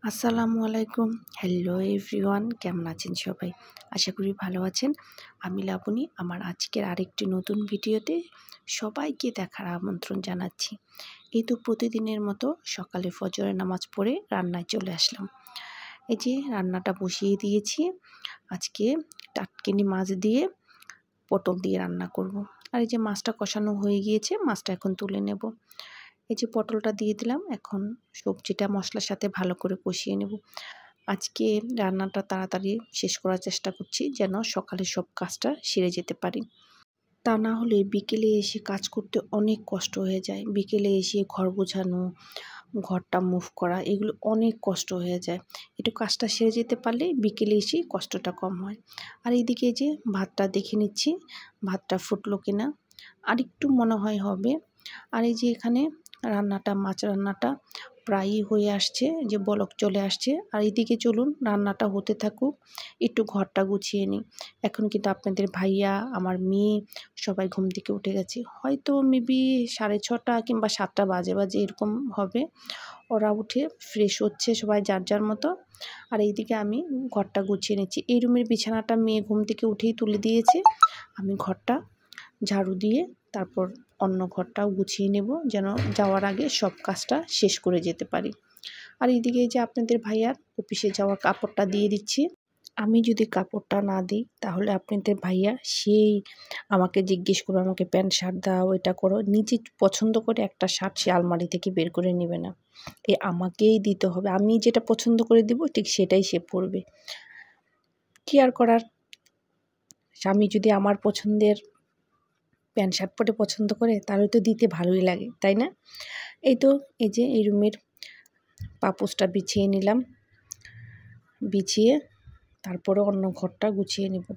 আসসালামু আলাইকুম। Hello everyone, কেমন আছেন সবাই? আশা করি ভালো আছেন। আমি লাবণী। আমার আজকের আরেকটি নতুন ভিডিওতে সবাইকে দেখার আমন্ত্রণ জানাচ্ছি। এই তো প্রতিদিনের মতো সকালে ফজরের নামাজ পড়ে রান্নায় চলে আসলাম। এই যে রান্নাটা বসিয়ে দিয়েছি। আজকে টাটকিনি মাছ দিয়ে পটল দিয়ে রান্না করব। আর এই যে মাছটা কষানো হয়ে গিয়েছে, মাছটা এখন তুলে নেব। এই যে পটলটা দিয়ে দিলাম, এখন সবজিটা মশলার সাথে ভালো করে কষিয়ে নেব। আজকে রান্নাটা তাড়াতাড়ি শেষ করার চেষ্টা করছি, যেন সকালে সব কাজটা সেরে যেতে পারি। তা না হলে বিকেলে এসে কাজ করতে অনেক কষ্ট হয়ে যায়। বিকেলে এসে ঘর গোছানো, ঘরটা মুভ করা, এগুলো অনেক কষ্ট হয়ে যায়। একটু কাজটা সেরে যেতে পারলে বিকেলে এসে কষ্টটা কম হয়। আর এইদিকে যে ভাতটা দেখে নিচ্ছি, ভাতটা ফুটলো কিনা, আর একটু মনে হয় হবে। আর এই যে এখানে মাছ রান্নাটা প্রায়ই হয়ে আসছে, যে বলক চলে আসছে। আর এইদিকে চলুন রান্নাটা হতে থাকুক, একটু ঘরটা গুছিয়ে নিই। এখন কিন্তু আপনাদের ভাইয়া, আমার মেয়ে সবাই ঘুম থেকে উঠে গেছে। হয়তো মেবি 6:30 কিংবা 7টা বাজে এরকম হবে। ওরা উঠে ফ্রেশ হচ্ছে সবাই যার যার মতো। আর এইদিকে আমি ঘরটা গুছিয়ে নিচ্ছি। এই রুমের বিছানাটা মেয়ে ঘুম থেকে উঠেই তুলে দিয়েছে। আমি ঘরটা ঝাড়ু দিয়ে তারপর অন্য ঘরটাও গুছিয়ে নেব, যেন যাওয়ার আগে সব কাজটা শেষ করে যেতে পারি। আর এইদিকে যে আপনাদের ভাইয়ার অফিসে যাওয়ার কাপড়টা দিয়ে দিচ্ছি। আমি যদি কাপড়টা না দিই তাহলে আপনাদের ভাইয়া সেই আমাকে জিজ্ঞেস করবে, আমাকে প্যান্ট শার্ট দাও, এটা করো। নিজে পছন্দ করে একটা শার্ট সে আলমারি থেকে বের করে নেবে না, আমাকেই দিতে হবে। আমি যেটা পছন্দ করে দিব ঠিক সেটাই সে পরবে। কি আর করার, স্বামী যদি আমার পছন্দের প্যান্ট শার্ট পরে পছন্দ করে তাহলে তো দিতে ভালোই লাগে, তাই না? এই তো এই যে এই রুমের পাপোশটা বিছিয়ে নিলাম, বিছিয়ে তারপরে অন্য ঘরটা গুছিয়ে নেব।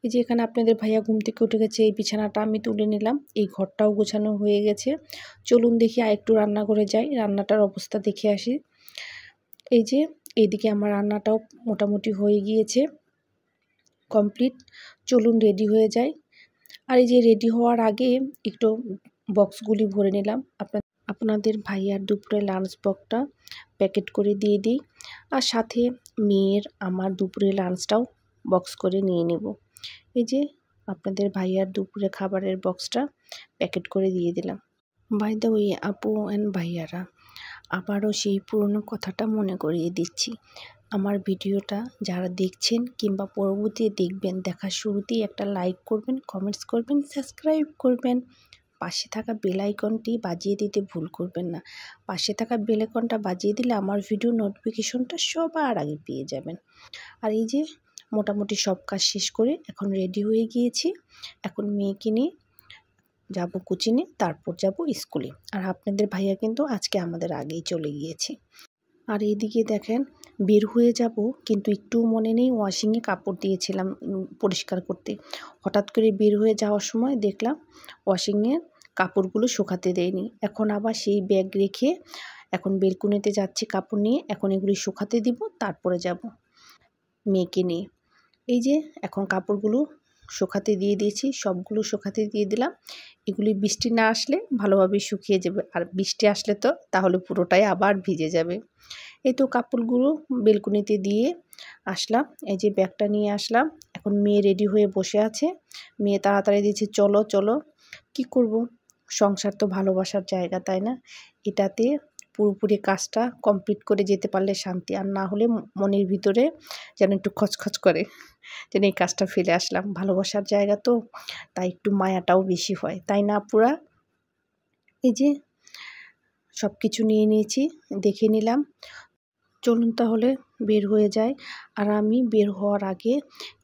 এই যে এখানে আপনাদের ভাইয়া ঘুম থেকে উঠে গেছে, এই বিছানাটা আমি তুলে নিলাম, এই ঘরটাও গোছানো হয়ে গেছে। চলুন দেখি আর একটু রান্নাঘরে যাই, রান্নাটার অবস্থা দেখে আসি। এই যে এইদিকে আমার রান্নাটাও মোটামুটি হয়ে গিয়েছে, কমপ্লিট। চলুন রেডি হয়ে যাই। আর এই যে রেডি হওয়ার আগে একটু বক্সগুলি ভরে নিলাম। আপনাদের ভাইয়ার দুপুরে লাঞ্চ বক্সটা প্যাকেট করে দিয়ে দিই, আর সাথে মেয়ের আমার দুপুরে লাঞ্চটাও বক্স করে নিয়ে নেব। এই যে আপনাদের ভাইয়ার দুপুরে খাবারের বক্সটা প্যাকেট করে দিয়ে দিলাম। বাই দ্য ওয়ে আপু অ্যান্ড ভাইয়ারা, আবারও সেই পুরনো কথাটা মনে করিয়ে দিচ্ছি। আমার ভিডিওটা যারা দেখছেন কিংবা পরবর্তীতে দেখবেন, দেখার শুরুতেই একটা লাইক করবেন, কমেন্টস করবেন, সাবস্ক্রাইব করবেন। পাশে থাকা বেল আইকনটি বাজিয়ে দিতে ভুল করবেন না। পাশে থাকা বেল আইকনটা বাজিয়ে দিলে আমার ভিডিও নোটিফিকেশনটা সবার আগে পেয়ে যাবেন। আর এই যে মোটামুটি সব কাজ শেষ করে এখন রেডি হয়ে গিয়েছি। এখন মেয়েকে নিয়ে যাবো কোচিংয়ে, তারপর যাব স্কুলে। আর আপনাদের ভাইয়া কিন্তু আজকে আমাদের আগেই চলে গিয়েছে। আর এইদিকে দেখেন বের হয়ে যাব, কিন্তু একটু মনে নেই ওয়াশিংয়ে কাপড় দিয়েছিলাম পরিষ্কার করতে। হঠাৎ করে বের হয়ে যাওয়ার সময় দেখলাম ওয়াশিংয়ে কাপড়গুলো শুকাতে দেয়নি। এখন আবার সেই ব্যাগ রেখে এখন বেলকুনিতে যাচ্ছি কাপড় নিয়ে। এখন এগুলি শুকাতে দিব, তারপরে যাব মেয়েকে নিয়ে। এই যে এখন কাপড়গুলো শুকাতে দিয়ে দিয়েছি, সবগুলো শুকাতে দিয়ে দিলাম। এগুলি বৃষ্টি না আসলে ভালোভাবে শুকিয়ে যাবে, আর বৃষ্টি আসলে তো তাহলে পুরোটাই আবার ভিজে যাবে। এই তো কাপড়গুলো বেলকুনিতে দিয়ে আসলাম, এই যে ব্যাগটা নিয়ে আসলাম। এখন মেয়ে রেডি হয়ে বসে আছে। মেয়ে তাড়াতাড়ি দিয়েছে, চলো চলো। কি করব, সংসার তো ভালোবাসার জায়গা, তাই না? এটাতে পুরোপুরি কাজটা কমপ্লিট করে যেতে পারলে শান্তি, আর না হলে মনের ভিতরে যেন একটু খচখচ করে, যেন এই কাজটা ফেলে আসলাম। ভালোবাসার জায়গা তো, তাই একটু মায়াটাও বেশি হয়, তাই না আপুরা? এই যে সব কিছু নিয়ে নিয়েছি, দেখে নিলাম। চলুন তাহলে বের হয়ে যায়। আর আমি বের হওয়ার আগে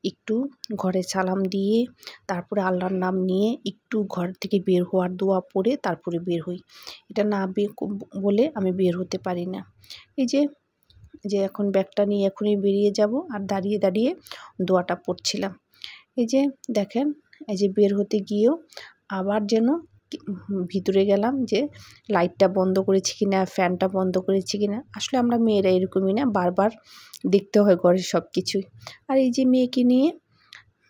একটু ঘরে সালাম দিয়ে তারপরে আল্লাহর নাম নিয়ে একটু ঘর থেকে বের হওয়ার দোয়া পড়ে তারপরে বের হই। এটা না বলে আমি বের হতে পারি না। এই যে এখন ব্যাগটা নিয়ে এখনই বেরিয়ে যাব, আর দাঁড়িয়ে দাঁড়িয়ে দোয়াটা পড়ছিলাম। এই যে দেখেন, এই যে বের হতে গিয়েও আবার যেন ভিতরে গেলাম, যে লাইটটা বন্ধ করেছি কিনা, ফ্যানটা বন্ধ করেছি কিনা। আসলে আমরা মেয়েরা এরকমই না, বারবার দেখতে হয় ঘরের সব কিছুই। আর এই যে মেয়েকে নিয়ে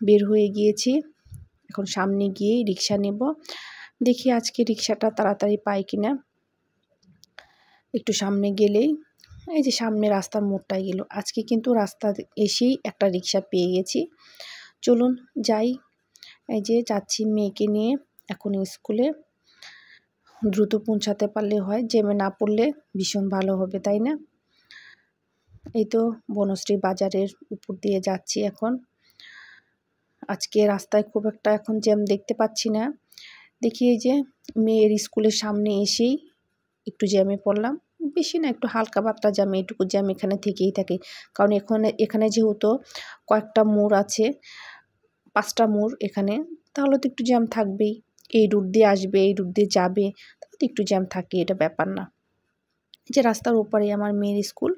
বের হয়ে গিয়েছি। এখন সামনে গিয়েই রিক্সা নেব, দেখি আজকে রিক্সাটা তাড়াতাড়ি পাই কিনা। একটু সামনে গেলেই এই যে সামনে রাস্তার মোড়টায় গেল। আজকে কিন্তু রাস্তা এসেই একটা রিক্সা পেয়ে গেছি। চলুন যাই। এই যে যাচ্ছি মেয়েকে নিয়ে এখন স্কুলে। দ্রুত পৌঁছাতে পারলে হয়, জ্যামে না পড়লে ভীষণ ভালো হবে, তাই না? এই তো বনশ্রী বাজারের উপর দিয়ে যাচ্ছি এখন। আজকে রাস্তায় খুব একটা এখন জ্যাম দেখতে পাচ্ছি না। দেখি এই যে মেয়ের স্কুলের সামনে এসেই একটু জ্যামে পড়লাম। বেশি না, একটু হালকা পাতলা জ্যাম, এইটুকু জ্যাম এখানে থেকেই থাকে। কারণ এখানে যেহেতু কয়েকটা মোড় আছে, 5টা মোড় এখানে, তাহলে তো একটু জ্যাম থাকবেই। এই রুট দিয়ে আসবে, এই রুট দিয়ে যাবে, তাহলে তো একটু জ্যাম থাকে, এটা ব্যাপার না। যে রাস্তার ওপারে আমার মেয়ের স্কুল,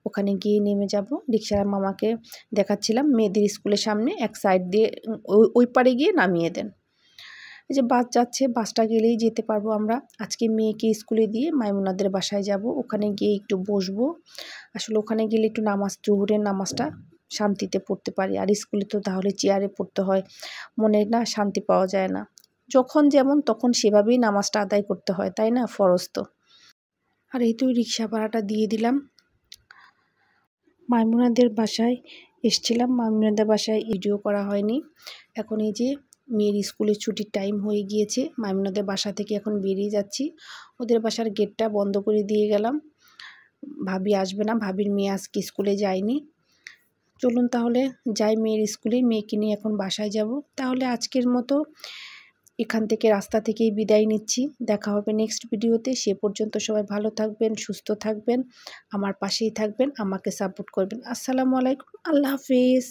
ওখানে গিয়ে নেমে যাব। রিকশার মামাকে দেখাচ্ছিলাম মেয়েদের স্কুলের সামনে এক সাইড দিয়ে ওই পারে গিয়ে নামিয়ে দেন। এই যে বাস যাচ্ছে, বাসটা গেলেই যেতে পারবো আমরা। আজকে মেয়েকে স্কুলে দিয়ে মাইমুনাদের বাসায় যাব, ওখানে গিয়ে একটু বসবো। আসলে ওখানে গেলে একটু জোহরের নামাজটা শান্তিতে পড়তে পারি। আর স্কুলে তো তাহলে চেয়ারে পড়তে হয়, মনে না শান্তি পাওয়া যায় না। যখন যেমন তখন সেভাবেই নামাজটা আদায় করতে হয়, তাই না? ফরজ তো। আর এই তো রিক্সা ভাড়াটা দিয়ে দিলাম। মাইমুনাদের বাসায় এসছিলাম, মাইমুনাদের বাসায় ভিডিও করা হয়নি। এখন এই যে মেয়ের স্কুলের ছুটির টাইম হয়ে গিয়েছে, মাইমুনাদের বাসা থেকে এখন বেরিয়ে যাচ্ছি। ওদের বাসার গেটটা বন্ধ করে দিয়ে গেলাম। ভাবি আসবে না, ভাবির মেয়ে আজকে স্কুলে যায়নি। চলুন তাহলে যাই মেয়ের স্কুলে, মেয়েকে নিয়ে এখন বাসায় যাব। তাহলে আজকের মতো এখান থেকে রাস্তা থেকেই বিদায় নিচ্ছি। দেখা হবে নেক্সট ভিডিওতে। সে পর্যন্ত সবাই ভালো থাকবেন, সুস্থ থাকবেন, আমার পাশেই থাকবেন, আমাকে সাপোর্ট করবেন। আসসালামু আলাইকুম, আল্লাহ হাফিজ।